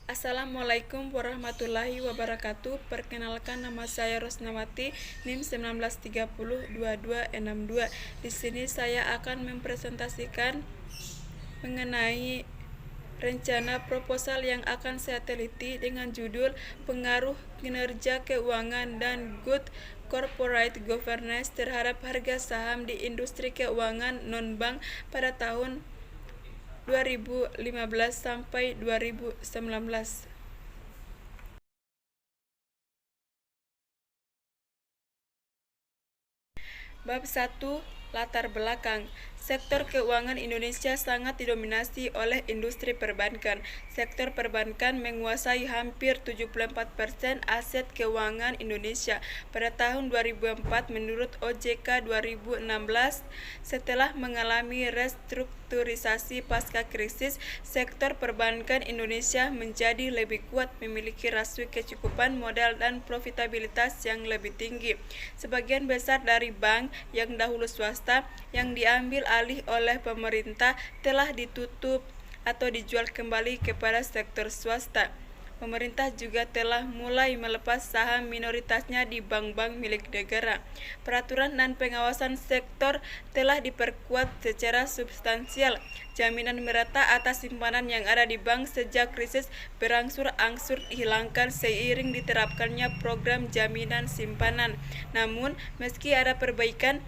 Assalamualaikum warahmatullahi wabarakatuh. Perkenalkan, nama saya Rosnawati, NIM 19302262. Di sini saya akan mempresentasikan mengenai rencana proposal yang akan saya teliti dengan judul Pengaruh Kinerja Keuangan dan Good Corporate Governance terhadap harga saham di industri keuangan non-bank pada tahun 2015 sampai 2019. Bab 1. Latar belakang. Sektor keuangan Indonesia sangat didominasi oleh industri perbankan. Sektor perbankan menguasai hampir 74% aset keuangan Indonesia. Pada tahun 2004 menurut OJK 2016, setelah mengalami restrukturisasi pasca krisis, sektor perbankan Indonesia menjadi lebih kuat, memiliki rasio kecukupan modal dan profitabilitas yang lebih tinggi. Sebagian besar dari bank yang dahulu swasta yang diambil alih oleh pemerintah telah ditutup atau dijual kembali kepada sektor swasta. Pemerintah juga telah mulai melepas saham minoritasnya di bank-bank milik negara. Peraturan dan pengawasan sektor telah diperkuat secara substansial. Jaminan merata atas simpanan yang ada di bank sejak krisis berangsur-angsur dihilangkan seiring diterapkannya program jaminan simpanan. Namun, meski ada perbaikan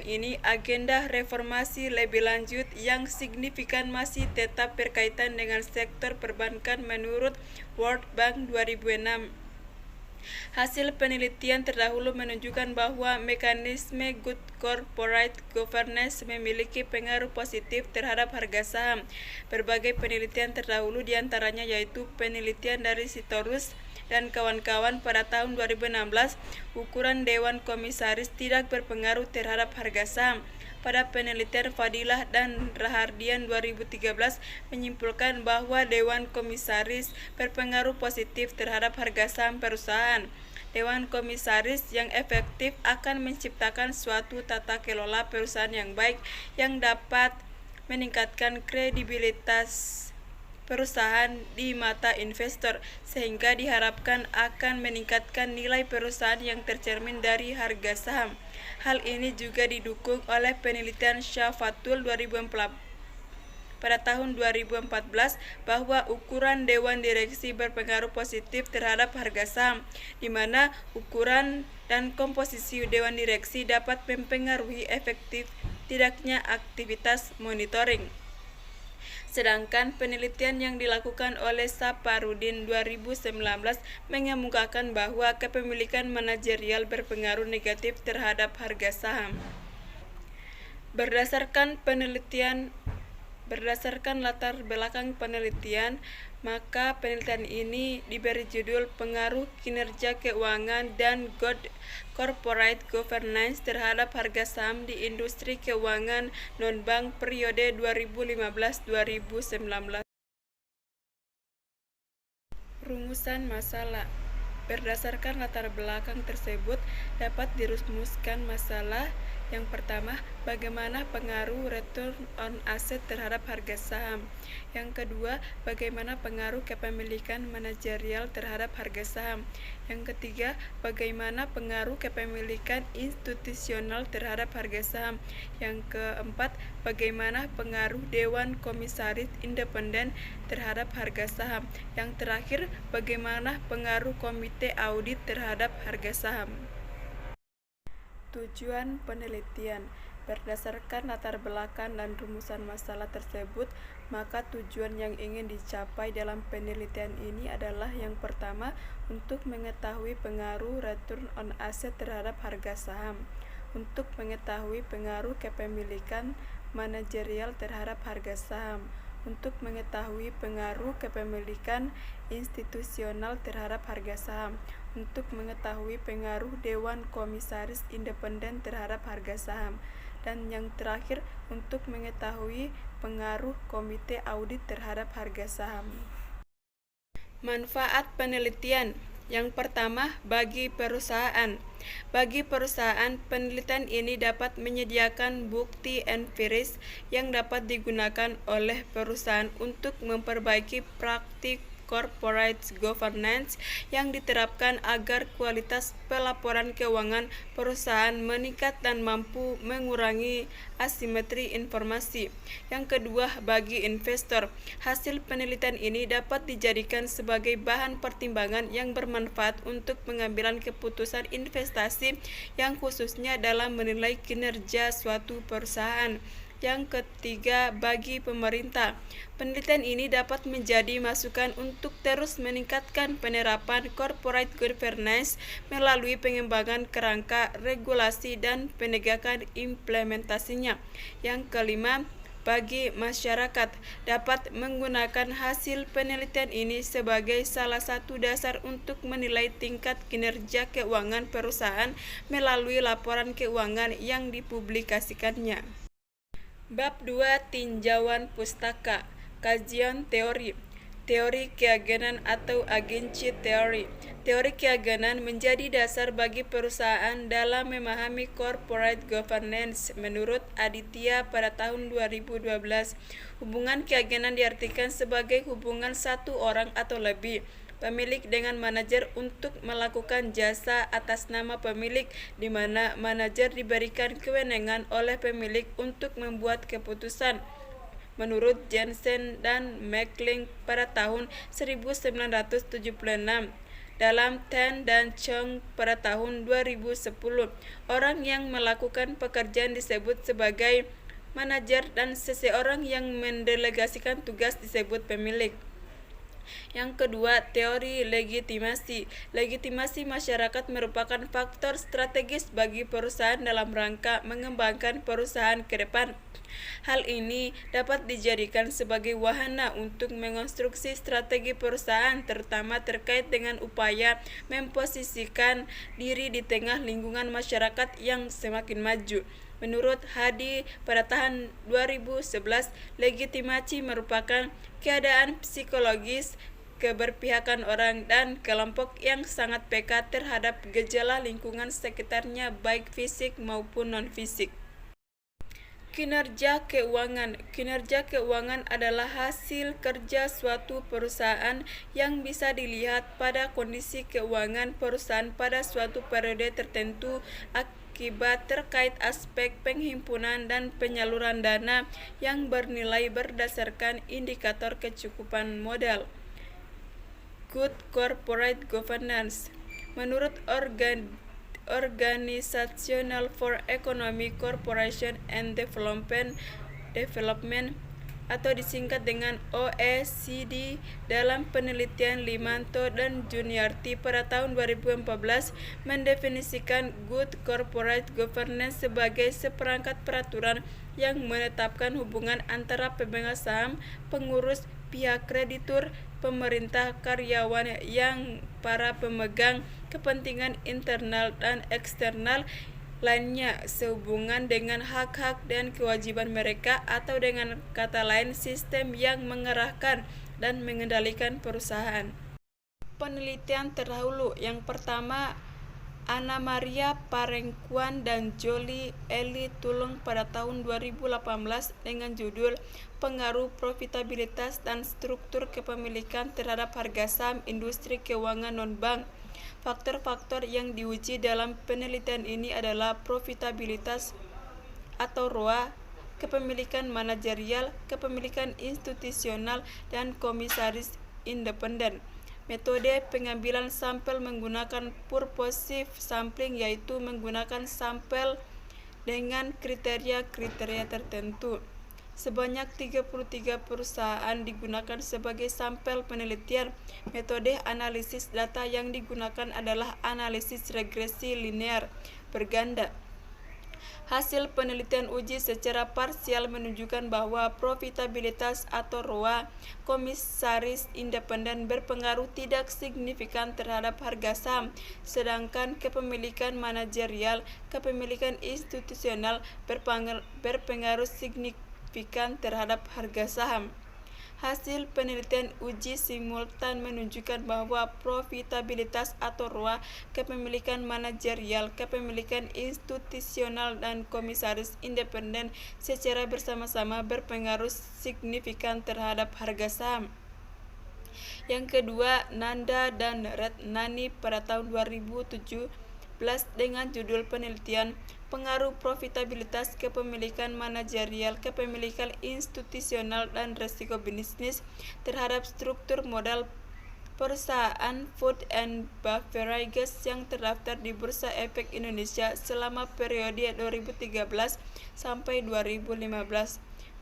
ini, agenda reformasi lebih lanjut yang signifikan masih tetap berkaitan dengan sektor perbankan menurut World Bank 2006. Hasil penelitian terdahulu menunjukkan bahwa mekanisme Good Corporate Governance memiliki pengaruh positif terhadap harga saham. Berbagai penelitian terdahulu diantaranya yaitu penelitian dari Sitorus dan kawan-kawan pada tahun 2016, ukuran Dewan Komisaris tidak berpengaruh terhadap harga saham. Pada penelitian Fadilah dan Rahardian 2013 menyimpulkan bahwa Dewan Komisaris berpengaruh positif terhadap harga saham perusahaan. Dewan Komisaris yang efektif akan menciptakan suatu tata kelola perusahaan yang baik yang dapat meningkatkan kredibilitas perusahaan di mata investor, sehingga diharapkan akan meningkatkan nilai perusahaan yang tercermin dari harga saham. Hal ini juga didukung oleh penelitian Syafatul 2014 pada tahun 2014 bahwa ukuran Dewan Direksi berpengaruh positif terhadap harga saham, di mana ukuran dan komposisi Dewan Direksi dapat mempengaruhi efektif tidaknya aktivitas monitoring. Sedangkan penelitian yang dilakukan oleh Saparudin 2019 mengemukakan bahwa kepemilikan manajerial berpengaruh negatif terhadap harga saham. Berdasarkan latar belakang penelitian, maka penelitian ini diberi judul Pengaruh Kinerja Keuangan dan Good Corporate Governance terhadap harga saham di industri keuangan non-bank periode 2015-2019. Rumusan masalah. Berdasarkan latar belakang tersebut, dapat dirumuskan masalah. Yang pertama, bagaimana pengaruh return on asset terhadap harga saham. Yang kedua, bagaimana pengaruh kepemilikan manajerial terhadap harga saham. Yang ketiga, bagaimana pengaruh kepemilikan institusional terhadap harga saham. Yang keempat, bagaimana pengaruh Dewan Komisaris Independen terhadap harga saham. Yang terakhir, bagaimana pengaruh Komite Audit terhadap harga saham. Tujuan penelitian. Berdasarkan latar belakang dan rumusan masalah tersebut, maka tujuan yang ingin dicapai dalam penelitian ini adalah yang pertama, untuk mengetahui pengaruh return on asset terhadap harga saham, untuk mengetahui pengaruh kepemilikan manajerial terhadap harga saham, untuk mengetahui pengaruh kepemilikan institusional terhadap harga saham, untuk mengetahui pengaruh Dewan Komisaris Independen terhadap harga saham, dan yang terakhir untuk mengetahui pengaruh Komite Audit terhadap harga saham. Manfaat penelitian. Yang pertama, bagi perusahaan. Bagi perusahaan, penelitian ini dapat menyediakan bukti empiris yang dapat digunakan oleh perusahaan untuk memperbaiki praktik corporate governance yang diterapkan agar kualitas pelaporan keuangan perusahaan meningkat dan mampu mengurangi asimetri informasi. Yang kedua, bagi investor, hasil penelitian ini dapat dijadikan sebagai bahan pertimbangan yang bermanfaat untuk pengambilan keputusan investasi yang khususnya dalam menilai kinerja suatu perusahaan. Yang ketiga, bagi pemerintah, penelitian ini dapat menjadi masukan untuk terus meningkatkan penerapan corporate governance melalui pengembangan kerangka regulasi dan penegakan implementasinya. Yang kelima, bagi masyarakat, dapat menggunakan hasil penelitian ini sebagai salah satu dasar untuk menilai tingkat kinerja keuangan perusahaan melalui laporan keuangan yang dipublikasikannya. Bab 2. Tinjauan pustaka. Kajian teori. Teori keagenan atau agency theory. Teori keagenan menjadi dasar bagi perusahaan dalam memahami corporate governance. Menurut Aditya pada tahun 2012, hubungan keagenan diartikan sebagai hubungan satu orang atau lebih pemilik dengan manajer untuk melakukan jasa atas nama pemilik, di mana manajer diberikan kewenangan oleh pemilik untuk membuat keputusan. Menurut Jensen dan McLean pada tahun 1976, dalam Tan dan Chung pada tahun 2010, orang yang melakukan pekerjaan disebut sebagai manajer dan seseorang yang mendelegasikan tugas disebut pemilik. Yang kedua, teori legitimasi. Legitimasi masyarakat merupakan faktor strategis bagi perusahaan dalam rangka mengembangkan perusahaan ke depan. Hal ini dapat dijadikan sebagai wahana untuk mengonstruksi strategi perusahaan, terutama terkait dengan upaya memposisikan diri di tengah lingkungan masyarakat yang semakin maju. Menurut Hadi pada tahun 2011, legitimasi merupakan keadaan psikologis keberpihakan orang dan kelompok yang sangat peka terhadap gejala lingkungan sekitarnya baik fisik maupun non-fisik. Kinerja keuangan. Kinerja keuangan adalah hasil kerja suatu perusahaan yang bisa dilihat pada kondisi keuangan perusahaan pada suatu periode tertentu akibat terkait aspek penghimpunan dan penyaluran dana yang bernilai berdasarkan indikator kecukupan modal. Good corporate governance. Menurut Organizational for Economic Cooperation and Development atau disingkat dengan OECD, dalam penelitian Limanto dan Juniarti pada tahun 2014 mendefinisikan good corporate governance sebagai seperangkat peraturan yang menetapkan hubungan antara pemegang saham, pengurus, pihak kreditur, pemerintah, karyawan yang para pemegang kepentingan internal dan eksternal lainnya sehubungan dengan hak-hak dan kewajiban mereka, atau dengan kata lain sistem yang mengarahkan dan mengendalikan perusahaan. Penelitian terdahulu. Yang pertama, Anna Maria Parengkuan dan Jolie Eli Tulung pada tahun 2018 dengan judul Pengaruh Profitabilitas dan Struktur Kepemilikan terhadap Harga Saham Industri Keuangan Non-Bank. Faktor-faktor yang diuji dalam penelitian ini adalah profitabilitas atau ROA, kepemilikan manajerial, kepemilikan institusional, dan komisaris independen. Metode pengambilan sampel menggunakan purposive sampling, yaitu menggunakan sampel dengan kriteria-kriteria tertentu. Sebanyak 33 perusahaan digunakan sebagai sampel penelitian. Metode analisis data yang digunakan adalah analisis regresi linear berganda. Hasil penelitian uji secara parsial menunjukkan bahwa profitabilitas atau ROA komisaris independen berpengaruh tidak signifikan terhadap harga saham, sedangkan kepemilikan manajerial, kepemilikan institusional berpengaruh signifikan terhadap harga saham. Hasil penelitian uji simultan menunjukkan bahwa profitabilitas atau ROA, kepemilikan manajerial, kepemilikan institusional, dan komisaris independen secara bersama-sama berpengaruh signifikan terhadap harga saham. Yang kedua, Nanda dan Retnani pada tahun 2017 dengan judul penelitian Pengaruh Profitabilitas Kepemilikan Manajerial, Kepemilikan Institusional, dan Resiko Bisnis terhadap struktur modal perusahaan food and beverages yang terdaftar di Bursa Efek Indonesia selama periode 2013 sampai 2015.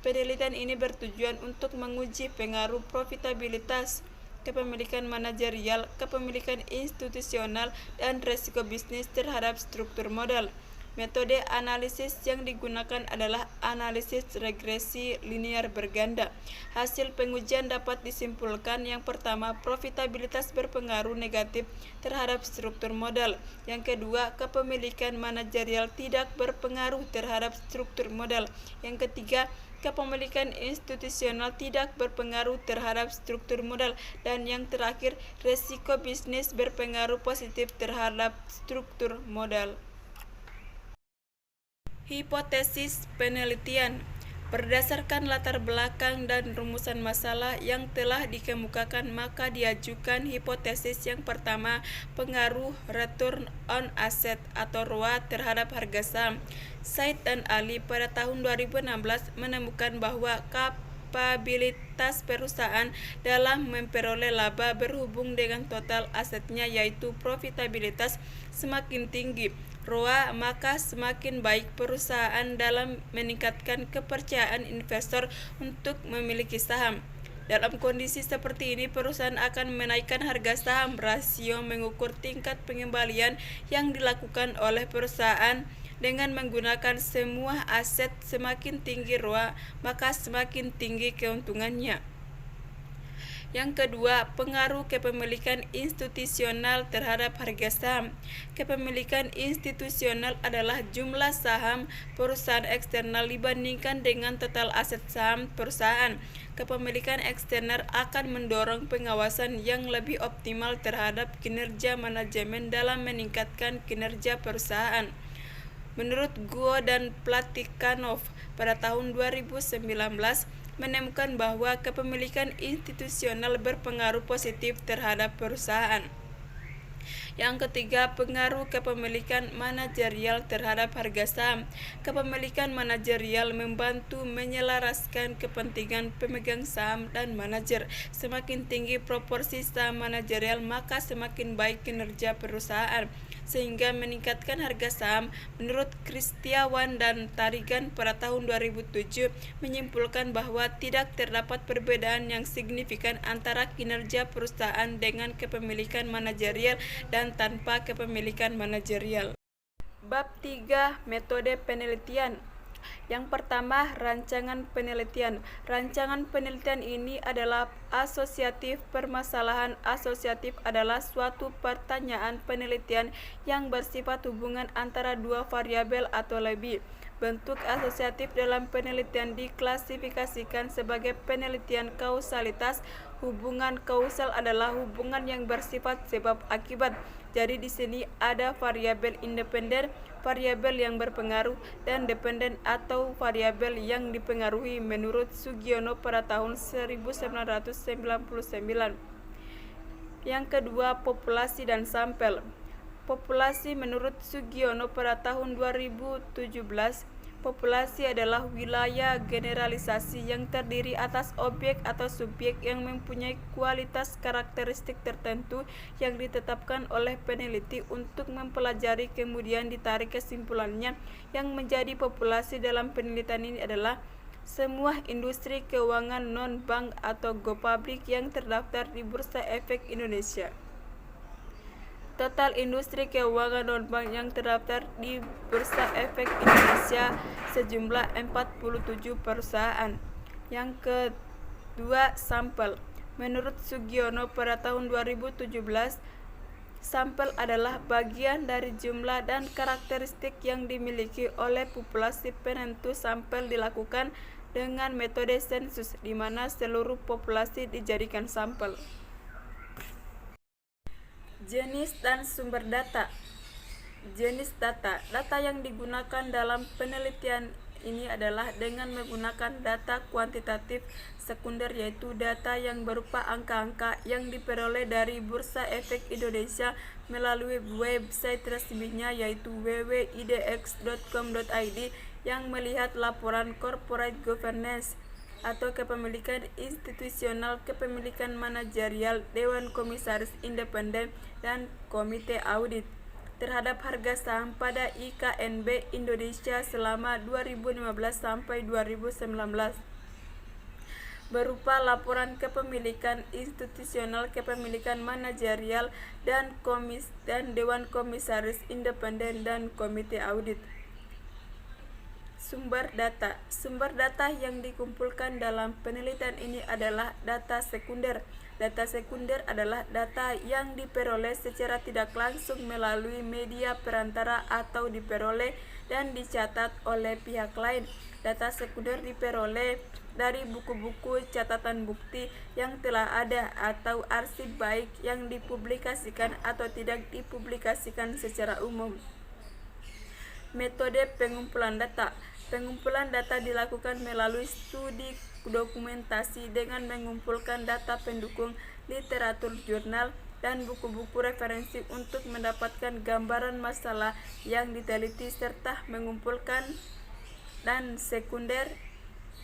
Penelitian ini bertujuan untuk menguji pengaruh profitabilitas, kepemilikan manajerial, kepemilikan institusional, dan resiko bisnis terhadap struktur modal. Metode analisis yang digunakan adalah analisis regresi linear berganda. Hasil pengujian dapat disimpulkan: yang pertama, profitabilitas berpengaruh negatif terhadap struktur modal. Yang kedua, kepemilikan manajerial tidak berpengaruh terhadap struktur modal. Yang ketiga, kepemilikan institusional tidak berpengaruh terhadap struktur modal. Dan yang terakhir, resiko bisnis berpengaruh positif terhadap struktur modal. Hipotesis penelitian. Berdasarkan latar belakang dan rumusan masalah yang telah dikemukakan, maka diajukan hipotesis yang pertama, pengaruh return on asset atau ROA terhadap harga saham. Said dan Ali pada tahun 2016 menemukan bahwa kapabilitas perusahaan dalam memperoleh laba berhubung dengan total asetnya, yaitu profitabilitas semakin tinggi ROA, maka semakin baik perusahaan dalam meningkatkan kepercayaan investor untuk memiliki saham. Dalam kondisi seperti ini, perusahaan akan menaikkan harga saham. Rasio mengukur tingkat pengembalian yang dilakukan oleh perusahaan dengan menggunakan semua aset. Semakin tinggi ROA, maka semakin tinggi keuntungannya. Yang kedua, pengaruh kepemilikan institusional terhadap harga saham. Kepemilikan institusional adalah jumlah saham perusahaan eksternal dibandingkan dengan total aset saham perusahaan. Kepemilikan eksternal akan mendorong pengawasan yang lebih optimal terhadap kinerja manajemen dalam meningkatkan kinerja perusahaan. Menurut Guo dan Platikanov pada tahun 2019 menemukan bahwa kepemilikan institusional berpengaruh positif terhadap perusahaan. Yang ketiga, pengaruh kepemilikan manajerial terhadap harga saham. Kepemilikan manajerial membantu menyelaraskan kepentingan pemegang saham dan manajer. Semakin tinggi proporsi saham manajerial, maka semakin baik kinerja perusahaan, sehingga meningkatkan harga saham. Menurut Kristiawan dan Tarigan pada tahun 2007 menyimpulkan bahwa tidak terdapat perbedaan yang signifikan antara kinerja perusahaan dengan kepemilikan manajerial dan tanpa kepemilikan manajerial. Bab 3. Metode penelitian. Yang pertama, rancangan penelitian. Rancangan penelitian ini adalah asosiatif. Permasalahan asosiatif adalah suatu pertanyaan penelitian yang bersifat hubungan antara dua variabel atau lebih. Bentuk asosiatif dalam penelitian diklasifikasikan sebagai penelitian kausalitas. Hubungan kausal adalah hubungan yang bersifat sebab akibat. Jadi di sini ada variabel independen, variabel yang berpengaruh, dan dependen atau variabel yang dipengaruhi menurut Sugiono pada tahun 1999. Yang kedua, populasi dan sampel. Populasi menurut Sugiono pada tahun 2017, populasi adalah wilayah generalisasi yang terdiri atas objek atau subjek yang mempunyai kualitas karakteristik tertentu yang ditetapkan oleh peneliti untuk mempelajari, kemudian ditarik kesimpulannya. Yang menjadi populasi dalam penelitian ini adalah semua industri keuangan non-bank atau go public yang terdaftar di Bursa Efek Indonesia. Total industri keuangan non-bank yang terdaftar di Bursa Efek Indonesia sejumlah 47 perusahaan. Yang kedua, sampel. Menurut Sugiono pada tahun 2017, sampel adalah bagian dari jumlah dan karakteristik yang dimiliki oleh populasi penentu. Sampel dilakukan dengan metode sensus di mana seluruh populasi dijadikan sampel. Jenis dan sumber data. Jenis data. Data yang digunakan dalam penelitian ini adalah dengan menggunakan data kuantitatif sekunder, yaitu data yang berupa angka-angka yang diperoleh dari Bursa Efek Indonesia melalui website resminya yaitu www.idx.com.id yang melihat laporan corporate governance atau kepemilikan institusional, kepemilikan manajerial, Dewan Komisaris Independen, dan Komite Audit terhadap harga saham pada IKNB Indonesia selama 2015 sampai 2019 berupa laporan kepemilikan institusional, kepemilikan manajerial, dan Dewan Komisaris Independen dan Komite Audit. Sumber data. Sumber data yang dikumpulkan dalam penelitian ini adalah data sekunder. Data sekunder adalah data yang diperoleh secara tidak langsung melalui media perantara atau diperoleh dan dicatat oleh pihak lain. Data sekunder diperoleh dari buku-buku catatan bukti yang telah ada atau arsip baik yang dipublikasikan atau tidak dipublikasikan secara umum. Metode pengumpulan data. Pengumpulan data dilakukan melalui studi dokumentasi dengan mengumpulkan data pendukung literatur jurnal dan buku-buku referensi untuk mendapatkan gambaran masalah yang diteliti serta mengumpulkan dan sekunder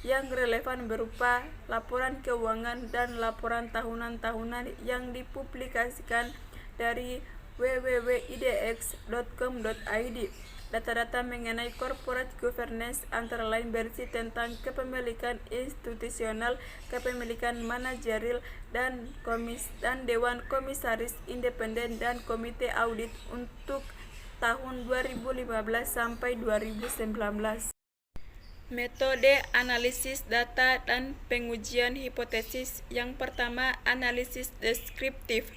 yang relevan berupa laporan keuangan dan laporan tahunan-tahunan yang dipublikasikan dari www.idx.com.id. Data-data mengenai corporate governance antara lain berisi tentang kepemilikan institusional, kepemilikan manajerial, dan Dewan Komisaris Independen dan Komite Audit untuk tahun 2015 sampai 2019. Metode analisis data dan pengujian hipotesis. Yang pertama, analisis deskriptif.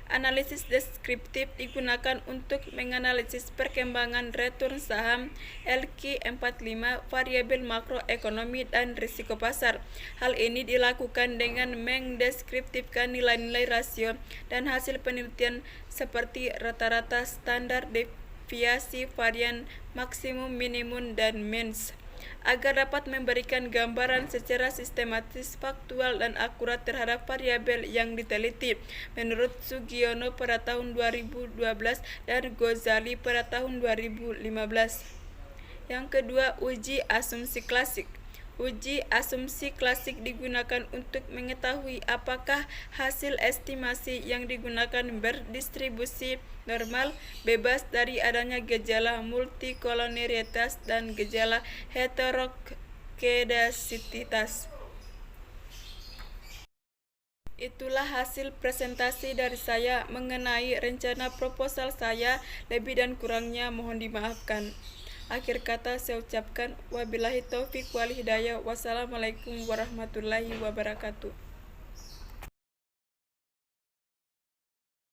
Analisis deskriptif digunakan untuk menganalisis perkembangan return saham, LQ45, variabel makroekonomi, dan risiko pasar. Hal ini dilakukan dengan mendeskriptifkan nilai-nilai rasio dan hasil penelitian seperti rata-rata, standar deviasi, varian maksimum, minimum, dan means, agar dapat memberikan gambaran secara sistematis, faktual, dan akurat terhadap variabel yang diteliti. Menurut Sugiono pada tahun 2012 dan Ghazali pada tahun 2015. Yang kedua, uji asumsi klasik. Uji asumsi klasik digunakan untuk mengetahui apakah hasil estimasi yang digunakan berdistribusi normal, bebas dari adanya gejala multikolonialitas dan gejala heterokedasitas. Itulah hasil presentasi dari saya mengenai rencana proposal saya. Lebih dan kurangnya mohon dimaafkan. Akhir kata saya ucapkan wabillahi taufik wal hidayah. Wassalamualaikum warahmatullahi wabarakatuh.